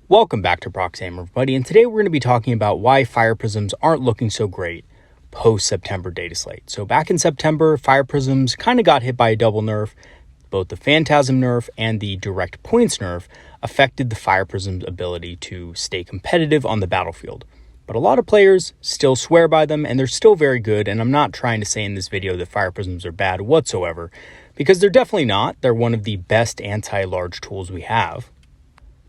Welcome back to Proxy, everybody, and today we're going to be talking about why Fire Prisms aren't looking so great post-September Dataslate. So back in September, Fire Prisms kind of got hit by a double nerf. Both the Phantasm nerf and the Direct Points nerf affected the Fire Prism's ability to stay competitive on the battlefield. But a lot of players still swear by them, and they're still very good, and I'm not trying to say in this video that Fire Prisms are bad whatsoever, because they're definitely not. They're one of the best anti-large tools we have.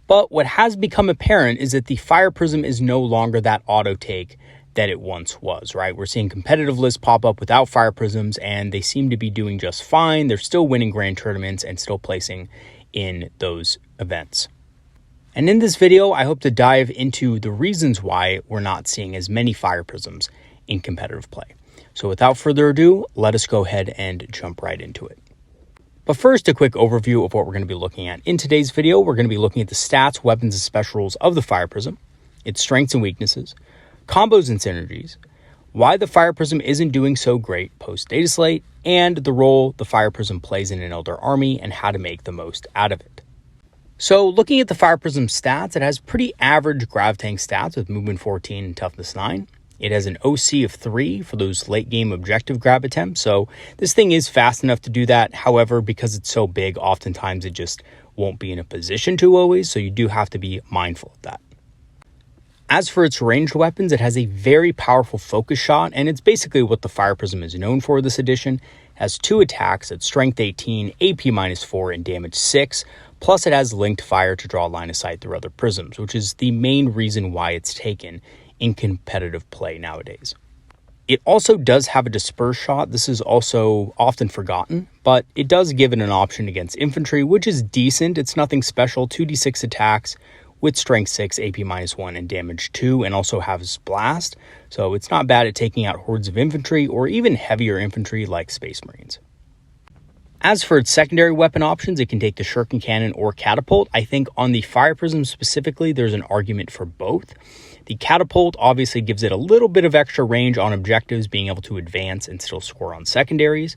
But what has become apparent is that the Fire Prism is no longer that auto take that it once was, right? We're seeing competitive lists pop up without Fire Prisms, and they seem to be doing just fine. They're still winning grand tournaments and still placing in those events. And in this video, I hope to dive into the reasons why we're not seeing as many Fire Prisms in competitive play. So without further ado, let us go ahead and jump right into it. But first, a quick overview of what we're going to be looking at. In today's video, we're going to be looking at the stats, weapons, and special rules of the Fire Prism, its strengths and weaknesses, combos and synergies, why the Fire Prism isn't doing so great post-Dataslate, and the role the Fire Prism plays in an Eldar army and how to make the most out of it. So looking at the Fire Prism stats, it has pretty average grav tank stats with movement 14 and toughness 9. It has an OC of 3 for those late game objective grab attempts. So this thing is fast enough to do that. However, because it's so big, oftentimes it just won't be in a position to always. So you do have to be mindful of that. As for its ranged weapons, it has a very powerful focus shot, and it's basically what the Fire Prism is known for this edition. It has 2 attacks at strength 18, AP -4, and damage 6. Plus it has linked fire to draw line of sight through other prisms, which is the main reason why it's taken in competitive play nowadays. It also does have a disperse shot. This is also often forgotten, but it does give it an option against infantry, which is decent. It's nothing special. 2d6 attacks with strength 6, AP -1, and damage 2, and also has blast. So it's not bad at taking out hordes of infantry or even heavier infantry like Space Marines. As for its secondary weapon options, it can take the shuriken cannon or catapult. I think on the Fire Prism specifically, there's an argument for both. The catapult obviously gives it a little bit of extra range on objectives, being able to advance and still score on secondaries.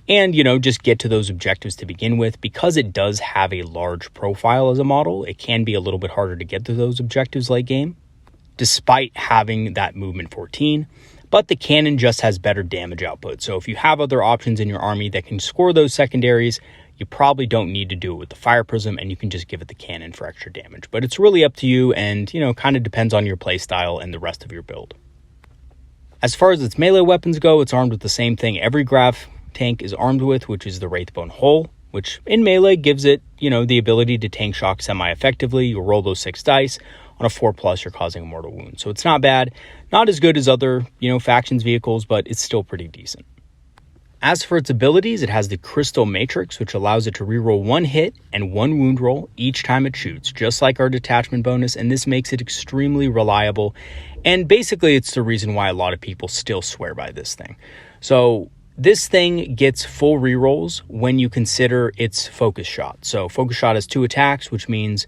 And, just get to those objectives to begin with. Because it does have a large profile as a model, it can be a little bit harder to get to those objectives late game, despite having that movement 14. But the cannon just has better damage output. So if you have other options in your army that can score those secondaries, you probably don't need to do it with the Fire Prism, and you can just give it the cannon for extra damage. But it's really up to you, and, kind of depends on your play style and the rest of your build. As far as its melee weapons go, it's armed with the same thing every grav tank is armed with, which is the Wraithbone Hull, which in melee gives it, the ability to tank shock semi-effectively. You'll roll those 6 dice. On a 4+, you're causing a mortal wound. So it's not bad. Not as good as other, factions vehicles, but it's still pretty decent. As for its abilities, it has the Crystal Matrix, which allows it to reroll 1 hit and 1 wound roll each time it shoots, just like our detachment bonus, and this makes it extremely reliable. And basically, it's the reason why a lot of people still swear by this thing. So this thing gets full rerolls when you consider its focus shot. So focus shot has 2 attacks, which means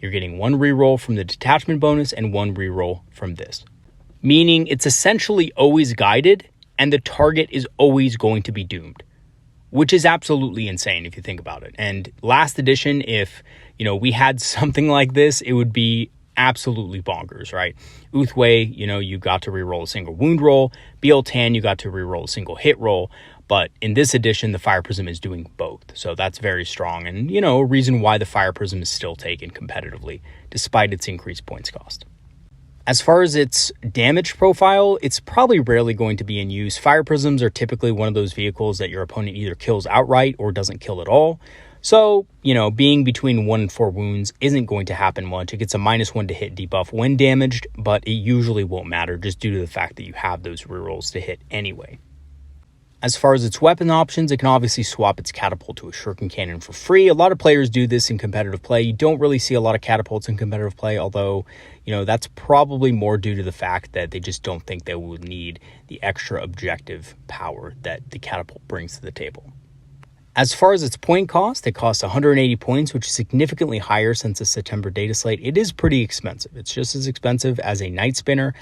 you're getting 1 reroll from the detachment bonus and 1 reroll from this. Meaning it's essentially always guided, and the target is always going to be doomed, which is absolutely insane if you think about it. And last edition, if, we had something like this, it would be absolutely bonkers, right? Uthway, you got to reroll a single wound roll. BL10, you got to reroll a single hit roll. But in this edition, the Fire Prism is doing both. So that's very strong and, a reason why the Fire Prism is still taken competitively, despite its increased points cost. As far as its damage profile, it's probably rarely going to be in use. Fire Prisms are typically one of those vehicles that your opponent either kills outright or doesn't kill at all. So, being between 1 and 4 wounds isn't going to happen much. It gets a -1 to hit debuff when damaged, but it usually won't matter just due to the fact that you have those rerolls to hit anyway. As far as its weapon options, it can obviously swap its catapult to a shuriken cannon for free. A lot of players do this in competitive play. You don't really see a lot of catapults in competitive play, although, that's probably more due to the fact that they just don't think they will need the extra objective power that the catapult brings to the table. As far as its point cost, it costs 180 points, which is significantly higher since the September Dataslate. It is pretty expensive. It's just as expensive as a Night Spinner,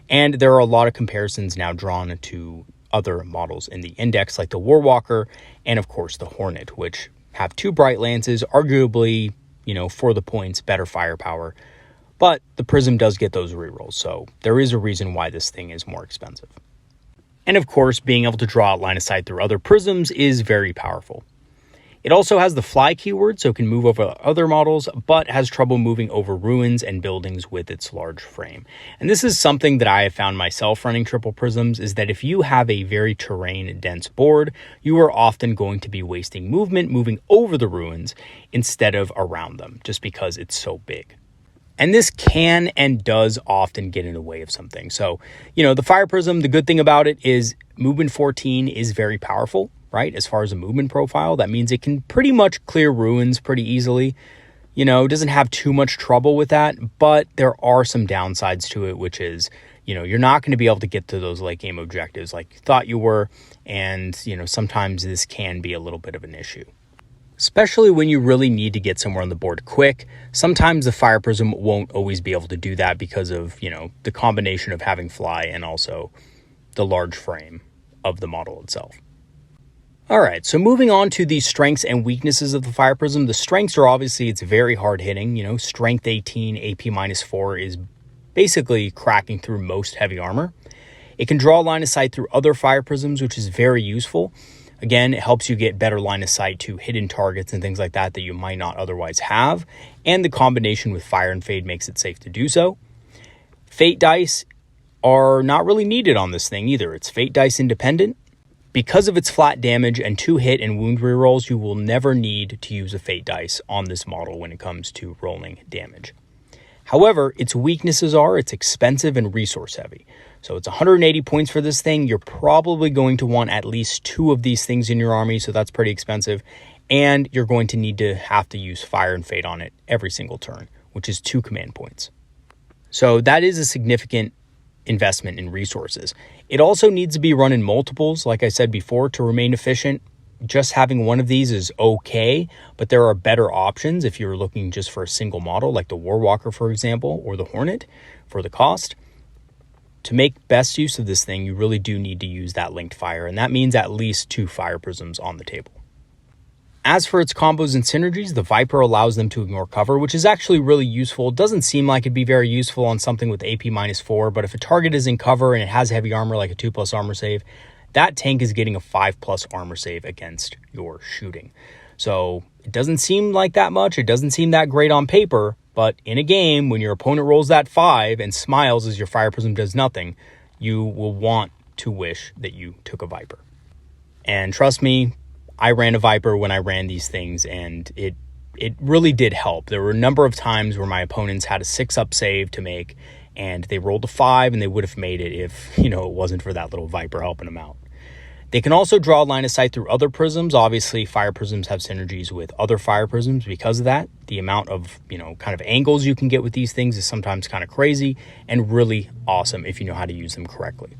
and there are a lot of comparisons now drawn to other models in the index, like the Warwalker and, of course, the Hornet, which have 2 bright lances, arguably, for the points, better firepower. But the Prism does get those rerolls, so there is a reason why this thing is more expensive. And of course, being able to draw out line of sight through other prisms is very powerful. It also has the fly keyword, so it can move over other models, but has trouble moving over ruins and buildings with its large frame. And this is something that I have found myself running triple prisms, is that if you have a very terrain-dense board, you are often going to be wasting movement moving over the ruins instead of around them, just because it's so big. And this can and does often get in the way of something. So, the Fire Prism, the good thing about it is movement 14 is very powerful, right? As far as a movement profile, that means it can pretty much clear ruins pretty easily. It doesn't have too much trouble with that, but there are some downsides to it, which is, you're not going to be able to get to those late game objectives like you thought you were. And, sometimes this can be a little bit of an issue, especially when you really need to get somewhere on the board quick. Sometimes the Fire Prism won't always be able to do that because of, the combination of having fly and also the large frame of the model itself. All right, so moving on to the strengths and weaknesses of the Fire Prism. The strengths are obviously it's very hard hitting. Strength 18, AP -4 is basically cracking through most heavy armor. It can draw line of sight through other Fire Prisms, which is very useful. Again, it helps you get better line of sight to hidden targets and things like that you might not otherwise have. And the combination with Fire and Fade makes it safe to do so. Fate dice are not really needed on this thing either. It's Fate dice independent. Because of its flat damage and 2 hit and wound rerolls, you will never need to use a Fate dice on this model when it comes to rolling damage. However, its weaknesses are it's expensive and resource heavy. So it's 180 points for this thing. You're probably going to want at least 2 of these things in your army, so that's pretty expensive. And you're going to have to use Fire and Fade on it every single turn, which is 2 command points. So that is a significant investment in resources. It also needs to be run in multiples, like I said before, to remain efficient. Just having one of these is okay, but there are better options if you're looking just for a single model, like the Warwalker, for example, or the Hornet for the cost. To make best use of this thing, you really do need to use that linked fire, and that means at least 2 Fire Prisms on the table. As for its combos and synergies, the Viper allows them to ignore cover, which is actually really useful. It doesn't seem like it'd be very useful on something with AP -4, but if a target is in cover and it has heavy armor like a 2+ armor save, that tank is getting a 5+ armor save against your shooting. So it doesn't seem like that much. It doesn't seem that great on paper, but in a game, when your opponent rolls that 5 and smiles as your Fire Prism does nothing, you will want to wish that you took a Viper. And trust me, I ran a Viper when I ran these things, and it really did help. There were a number of times where my opponents had a 6-up save to make, and they rolled a 5, and they would have made it if, it wasn't for that little Viper helping them out. They can also draw line of sight through other prisms. Obviously, Fire Prisms have synergies with other Fire Prisms because of that. The amount of, kind of angles you can get with these things is sometimes kind of crazy and really awesome if you know how to use them correctly.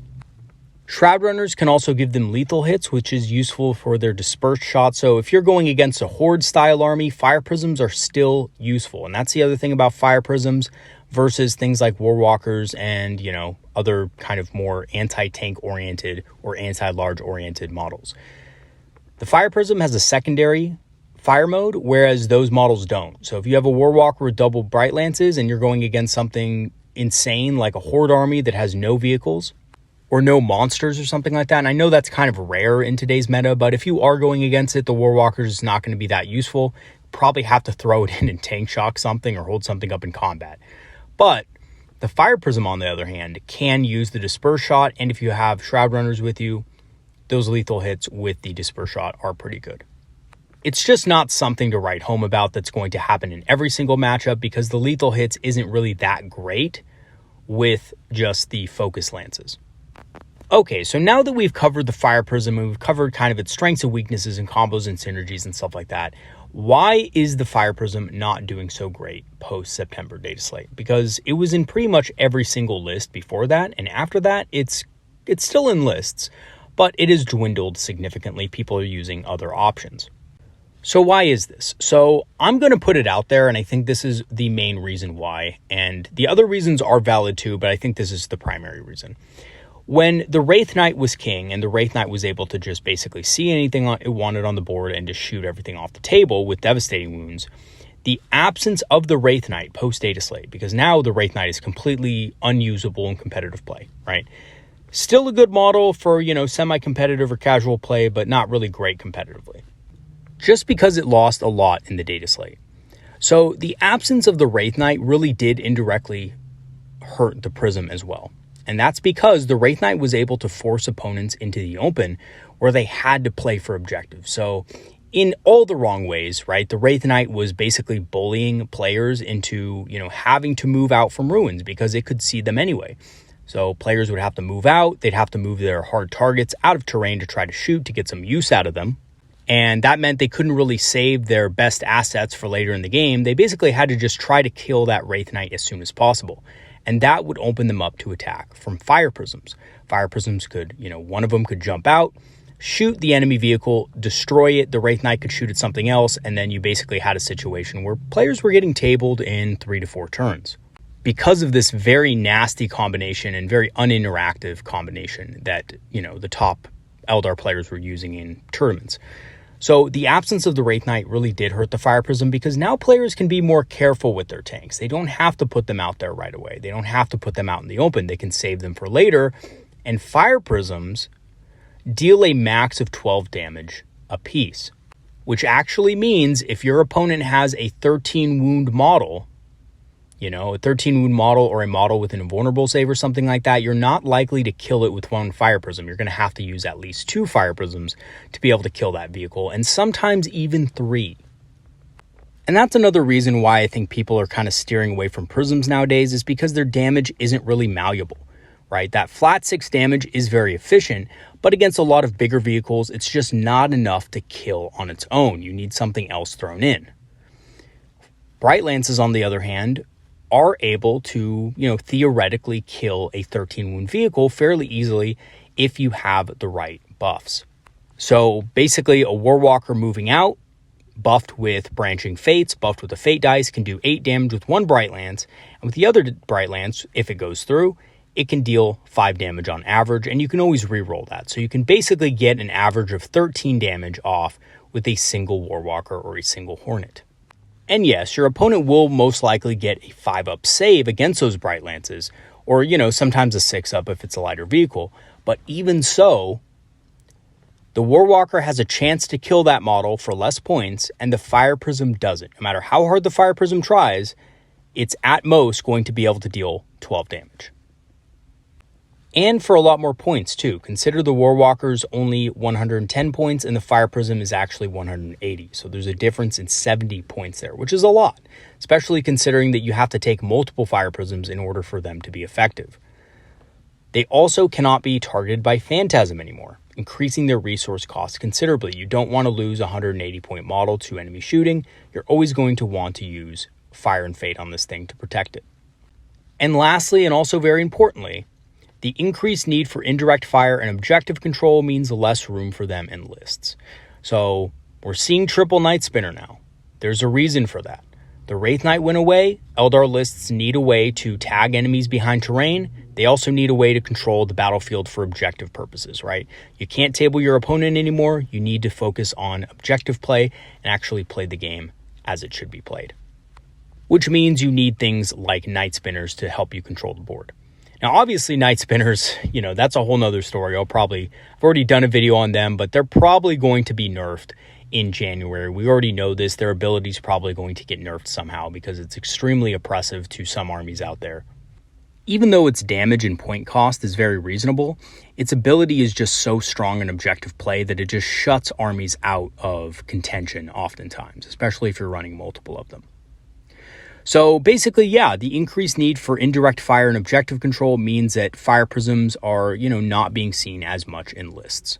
Shroud Runners can also give them lethal hits, which is useful for their dispersed shots. So if you're going against a Horde-style army, Fire Prisms are still useful. And that's the other thing about Fire Prisms versus things like Warwalkers and, other kind of more anti-tank oriented or anti-large oriented models. The Fire Prism has a secondary fire mode, whereas those models don't. So if you have a Warwalker with double Bright Lances and you're going against something insane like a Horde army that has no vehicles, or no monsters or something like that. And I know that's kind of rare in today's meta, but if you are going against it, the Warwalkers is not going to be that useful. Probably have to throw it in and tank shock something or hold something up in combat. But the Fire Prism, on the other hand, can use the Disperse Shot, and if you have Shroud Runners with you, those lethal hits with the Disperse Shot are pretty good. It's just not something to write home about that's going to happen in every single matchup because the lethal hits isn't really that great with just the Focus Lances. Okay, so now that we've covered the Fire Prism and we've covered kind of its strengths and weaknesses and combos and synergies and stuff like that, why is the Fire Prism not doing so great post-September Dataslate? Because it was in pretty much every single list before that, and after that, it's still in lists, but it has dwindled significantly. People are using other options. So why is this? So I'm going to put it out there, and I think this is the main reason why, and the other reasons are valid too, but I think this is the primary reason. When the Wraith Knight was king and the Wraith Knight was able to just basically see anything it wanted on the board and just shoot everything off the table with devastating wounds, The absence of the Wraith Knight post Dataslate, because now the Wraith Knight is completely unusable in competitive play, right? Still a good model for, semi-competitive or casual play, but not really great competitively. Just because it lost a lot in the Dataslate. So the absence of the Wraith Knight really did indirectly hurt the Prism as well. And that's because the Wraith Knight was able to force opponents into the open where they had to play for objectives. So in all the wrong ways, right? The Wraith Knight was basically bullying players into, having to move out from ruins because it could see them anyway. So players would have to move out. They'd have to move their hard targets out of terrain to try to shoot to get some use out of them. And that meant they couldn't really save their best assets for later in the game. They basically had to just try to kill that Wraith Knight as soon as possible. And that would open them up to attack from Fire Prisms. Fire Prisms could, one of them could jump out, shoot the enemy vehicle, destroy it. The Wraith Knight could shoot at something else. And then you basically had a situation where players were getting tabled in 3 to 4 turns. Because of this very nasty combination and very uninteractive combination that, the top Eldar players were using in tournaments. So the absence of the Wraith Knight really did hurt the Fire Prism because now players can be more careful with their tanks. They don't have to put them out there right away. They don't have to put them out in the open. They can save them for later. And Fire Prisms deal a max of 12 damage apiece, which actually means if your opponent has a 13 wound model, a 13 wound model or a model with an invulnerable save or something like that, you're not likely to kill it with one Fire Prism. You're going to have to use at least 2 Fire Prisms to be able to kill that vehicle, and sometimes even 3. And that's another reason why I think people are kind of steering away from Prisms nowadays, is because their damage isn't really malleable, right? That flat 6 damage is very efficient, but against a lot of bigger vehicles, it's just not enough to kill on its own. You need something else thrown in. Bright Lances, on the other hand, are able to, theoretically kill a 13 wound vehicle fairly easily if you have the right buffs. So basically a Warwalker moving out, buffed with Branching Fates, buffed with a Fate dice, can do 8 damage with one Bright Lance, and with the other Bright Lance, if it goes through, it can deal 5 damage on average, and you can always reroll that. So you can basically get an average of 13 damage off with a single Warwalker or a single Hornet. And yes, your opponent will most likely get a 5-up save against those Bright Lances, or, sometimes a 6-up if it's a lighter vehicle. But even so, the Warwalker has a chance to kill that model for less points, and the Fire Prism doesn't. No matter how hard the Fire Prism tries, it's at most going to be able to deal 12 damage. And for a lot more points too. Consider the Warwalker's only 110 points and the Fire Prism is actually 180. So there's a difference in 70 points there, which is a lot, especially considering that you have to take multiple Fire Prisms in order for them to be effective. They also cannot be targeted by Phantasm anymore, increasing their resource costs considerably. You don't want to lose a 180 point model to enemy shooting. You're always going to want to use Fire and Fate on this thing to protect it. And lastly, and also very importantly, the increased need for indirect fire and objective control means less room for them in lists. So we're seeing triple Night Spinner now. There's a reason for that. The Wraith Knight went away. Eldar lists need a way to tag enemies behind terrain. They also need a way to control the battlefield for objective purposes, right? You can't table your opponent anymore. You need to focus on objective play and actually play the game as it should be played. Which means you need things like Night Spinners to help you control the board. Now, obviously, Night Spinners, that's a whole nother story. I've already done a video on them, but they're probably going to be nerfed in January. We already know this. Their ability is probably going to get nerfed somehow because it's extremely oppressive to some armies out there. Even though its damage and point cost is very reasonable, its ability is just so strong in objective play that it just shuts armies out of contention oftentimes, especially if you're running multiple of them. So basically, yeah, the increased need for indirect fire and objective control means that Fire Prisms are, not being seen as much in lists.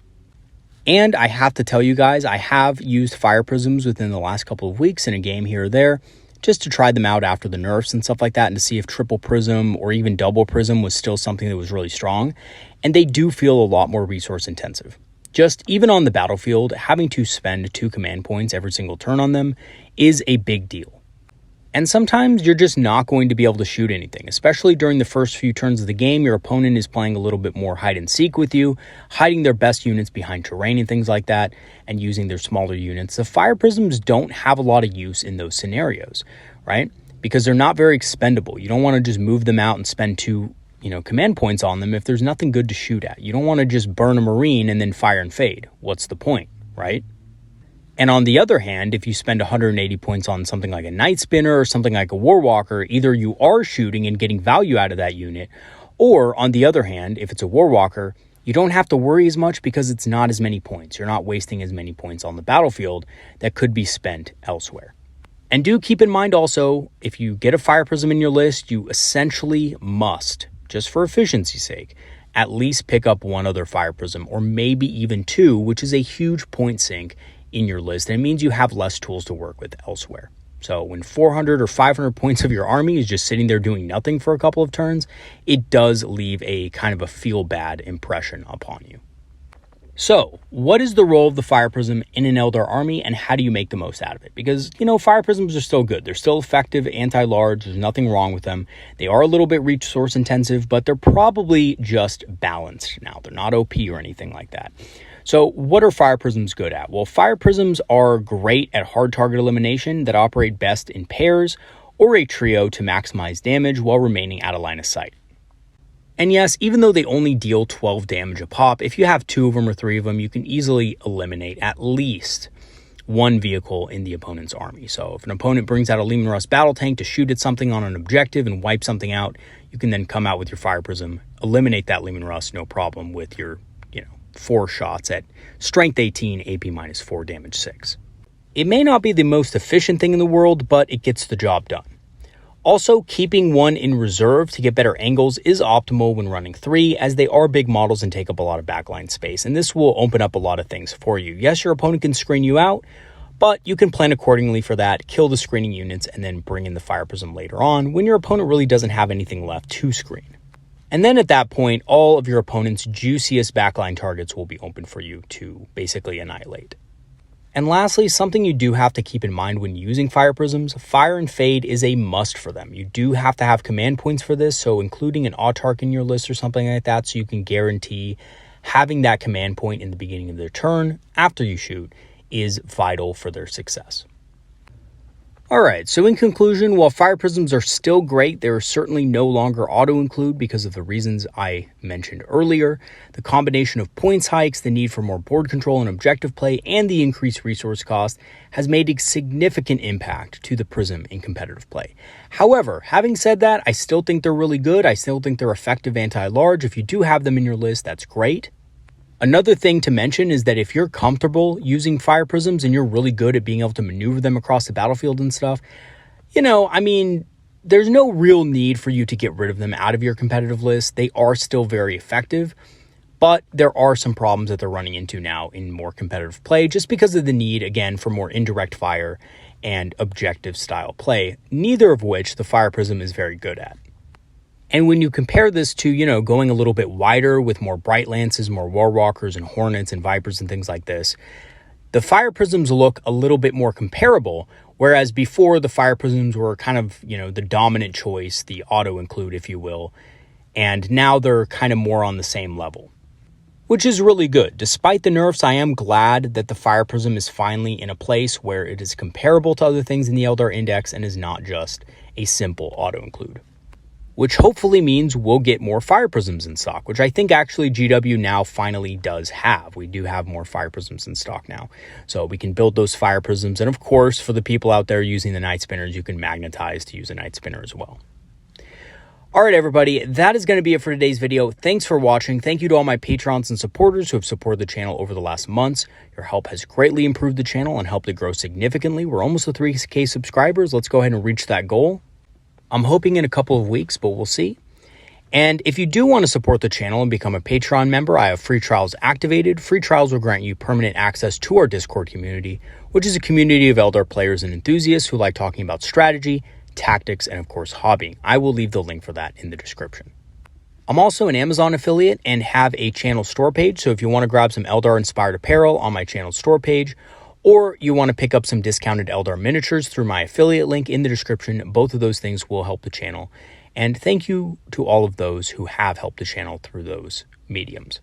And I have to tell you guys, I have used Fire Prisms within the last couple of weeks in a game here or there, just to try them out after the nerfs and stuff like that, and to see if triple Prism or even double Prism was still something that was really strong. And they do feel a lot more resource intensive. Just even on the battlefield, having to spend 2 command points every single turn on them is a big deal. And sometimes you're just not going to be able to shoot anything, especially during the first few turns of the game. Your opponent is playing a little bit more hide and seek with you, hiding their best units behind terrain and things like that, and using their smaller units. The Fire Prisms don't have a lot of use in those scenarios, right? Because they're not very expendable. You don't want to just move them out and spend two, command points on them if there's nothing good to shoot at. You don't want to just burn a Marine and then fire and fade. What's the point, right? And on the other hand, if you spend 180 points on something like a Night Spinner or something like a Warwalker, either you are shooting and getting value out of that unit, or on the other hand, if it's a Warwalker, you don't have to worry as much because it's not as many points. You're not wasting as many points on the battlefield that could be spent elsewhere. And do keep in mind also, if you get a Fire Prism in your list, you essentially must, just for efficiency's sake, at least pick up one other Fire Prism, or maybe even two, which is a huge point sink in your list, and it means you have less tools to work with elsewhere. So when 400 or 500 points of your army is just sitting there doing nothing for a couple of turns, it does leave a kind of a feel-bad impression upon you. So, what is the role of the Fire Prism in an Eldar army, and how do you make the most out of it? Because, Fire Prisms are still good. They're still effective, anti-large, there's nothing wrong with them. They are a little bit resource intensive, but they're probably just balanced now. They're not OP or anything like that. So what are Fire Prisms good at? Well, Fire Prisms are great at hard target elimination that operate best in pairs or a trio to maximize damage while remaining out of line of sight. And yes, even though they only deal 12 damage a pop, if you have 2 of them or 3 of them, you can easily eliminate at least one vehicle in the opponent's army. So if an opponent brings out a Leman Russ battle tank to shoot at something on an objective and wipe something out, you can then come out with your Fire Prism, eliminate that Leman Russ, no problem, with your 4 shots at strength 18, AP -4, damage 6. It may not be the most efficient thing in the world, but it gets the job done. Also, keeping one in reserve to get better angles is optimal when running 3, as they are big models and take up a lot of backline space, and this will open up a lot of things for you. Yes, your opponent can screen you out, but you can plan accordingly for that, kill the screening units, and then bring in the Fire Prism later on when your opponent really doesn't have anything left to screen. And then at that point, all of your opponent's juiciest backline targets will be open for you to basically annihilate. And lastly, something you do have to keep in mind when using Fire Prisms, Fire and Fade is a must for them. You do have to have command points for this, so including an Autarch in your list or something like that, so you can guarantee having that command point in the beginning of their turn after you shoot is vital for their success. Alright, so in conclusion, while Fire Prisms are still great, they are certainly no longer auto-include because of the reasons I mentioned earlier. The combination of points hikes, the need for more board control and objective play, and the increased resource cost has made a significant impact to the Prism in competitive play. However, having said that, I still think they're really good. I still think they're effective anti-large. If you do have them in your list, that's great. Another thing to mention is that if you're comfortable using Fire Prisms and you're really good at being able to maneuver them across the battlefield and stuff, there's no real need for you to get rid of them out of your competitive list. They are still very effective, but there are some problems that they're running into now in more competitive play just because of the need, again, for more indirect fire and objective style play, neither of which the Fire Prism is very good at. And when you compare this to, going a little bit wider with more Bright Lances, more Warwalkers and Hornets and Vipers and things like this, the Fire Prisms look a little bit more comparable, whereas before the Fire Prisms were kind of, the dominant choice, the auto-include, if you will, and now they're kind of more on the same level, which is really good. Despite the nerfs, I am glad that the Fire Prism is finally in a place where it is comparable to other things in the Eldar Index and is not just a simple auto-include, which hopefully means we'll get more Fire Prisms in stock, which I think actually GW now finally does have. We do have more Fire Prisms in stock now. So we can build those Fire Prisms. And of course, for the people out there using the Night Spinners, you can magnetize to use a Night Spinner as well. All right, everybody, that is going to be it for today's video. Thanks for watching. Thank you to all my patrons and supporters who have supported the channel over the last months. Your help has greatly improved the channel and helped it grow significantly. We're almost at 3K subscribers. Let's go ahead and reach that goal. I'm hoping in a couple of weeks, but we'll see. And if you do want to support the channel and become a Patreon member, I have free trials activated. Free trials will grant you permanent access to our Discord community, which is a community of Eldar players and enthusiasts who like talking about strategy, tactics, and of course, hobbying. I will leave the link for that in the description. I'm also an Amazon affiliate and have a channel store page, so if you want to grab some Eldar-inspired apparel on my channel store page, or you want to pick up some discounted Eldar miniatures through my affiliate link in the description. Both of those things will help the channel. And thank you to all of those who have helped the channel through those mediums.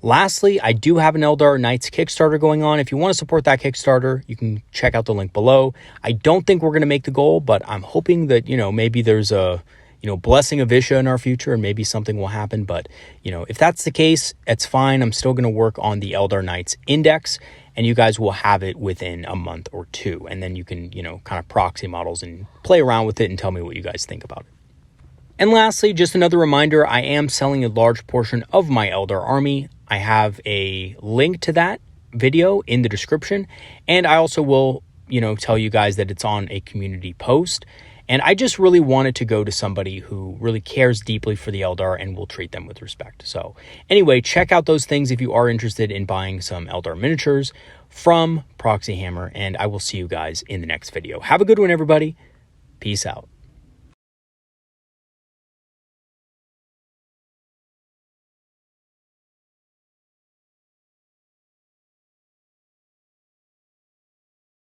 Lastly, I do have an Eldar Knights Kickstarter going on. If you want to support that Kickstarter, you can check out the link below. I don't think we're going to make the goal, but I'm hoping that, maybe there's a, blessing of Isha in our future and maybe something will happen. But, if that's the case, it's fine. I'm still going to work on the Eldar Knights Index, and you guys will have it within a month or two. And then you can, kind of proxy models and play around with it and tell me what you guys think about it. And lastly, just another reminder, I am selling a large portion of my Eldar army. I have a link to that video in the description. And I also will, tell you guys that it's on a community post. And I just really want it to go to somebody who really cares deeply for the Eldar and will treat them with respect. So anyway, check out those things if you are interested in buying some Eldar miniatures from Proxy Hammer. And I will see you guys in the next video. Have a good one, everybody. Peace out.